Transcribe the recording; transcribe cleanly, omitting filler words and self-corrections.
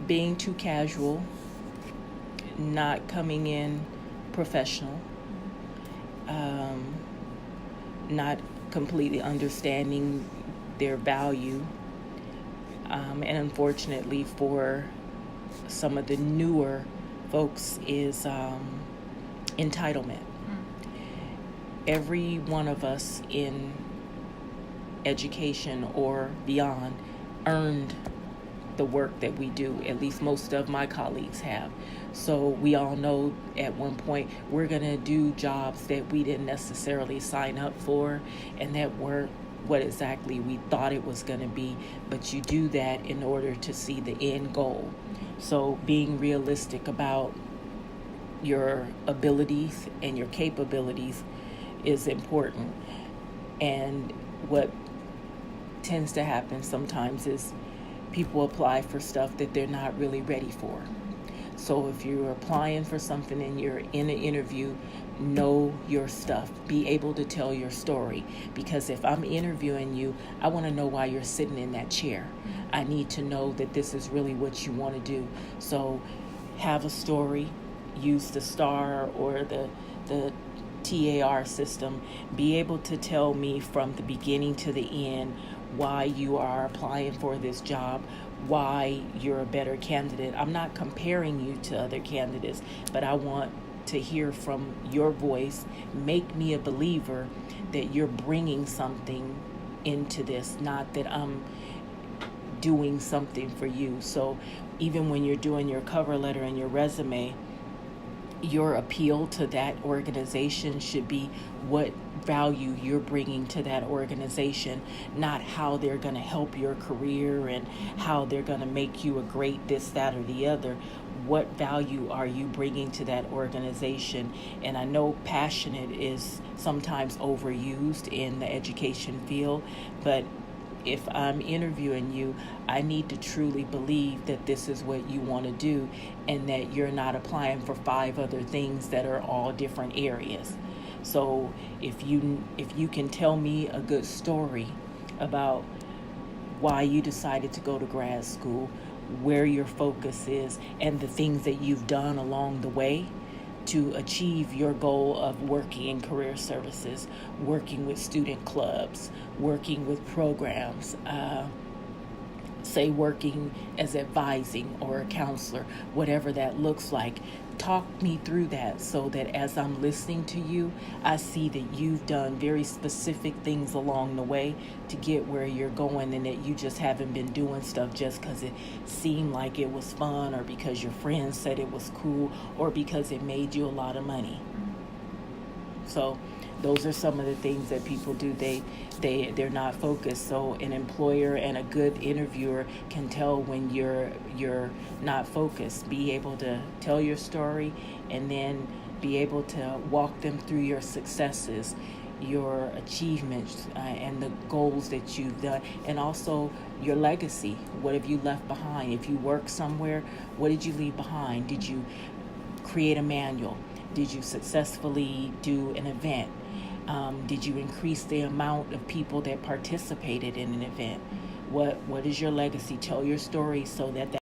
being too casual, not coming in professional, not completely understanding their value, and unfortunately for some of the newer folks is entitlement. Every one of us in education or beyond earned the work that we do. At least most of my colleagues have. So we all know at one point we're going to do jobs that we didn't necessarily sign up for and that weren't what exactly we thought it was going to be, but you do that in order to see the end goal. So being realistic about your abilities and your capabilities is important. And what tends to happen sometimes is people apply for stuff that they're not really ready for. So if you're applying for something and you're in an interview, know your stuff. Be able to tell your story. Because if I'm interviewing you, I want to know why you're sitting in that chair. I need to know that this is really what you want to do. So have a story. Use the STAR or the TAR system. Be able to tell me from the beginning to the end why you are applying for this job, why you're a better candidate. I'm not comparing you to other candidates, but I want to hear from your voice. Make me a believer that you're bringing something into this, not that I'm doing something for you. So even when you're doing your cover letter and your resume, your appeal to that organization should be what value you're bringing to that organization, not how they're going to help your career and how they're going to make you a great this, that, or the other. What value are you bringing to that organization? And I know passionate is sometimes overused in the education field, but if I'm interviewing you, I need to truly believe that this is what you want to do and that you're not applying for 5 other things that are all different areas. So if you can tell me a good story about why you decided to go to grad school, where your focus is, and the things that you've done along the way to achieve your goal of working in career services, working with student clubs, working with programs, say working as advising or a counselor, whatever that looks like. Talk me through that so that as I'm listening to you, I see that you've done very specific things along the way to get where you're going, and that you just haven't been doing stuff just because it seemed like it was fun or because your friends said it was cool or because it made you a lot of money. So those are some of the things that people do. They're not focused. So an employer and a good interviewer can tell when you're not focused. Be able to tell your story and then be able to walk them through your successes, your achievements, and the goals that you've done, and also your legacy. What have you left behind? If you work somewhere, what did you leave behind? Did you create a manual? Did you successfully do an event? Did you increase the amount of people that participated in an event? What is your legacy? Tell your story so that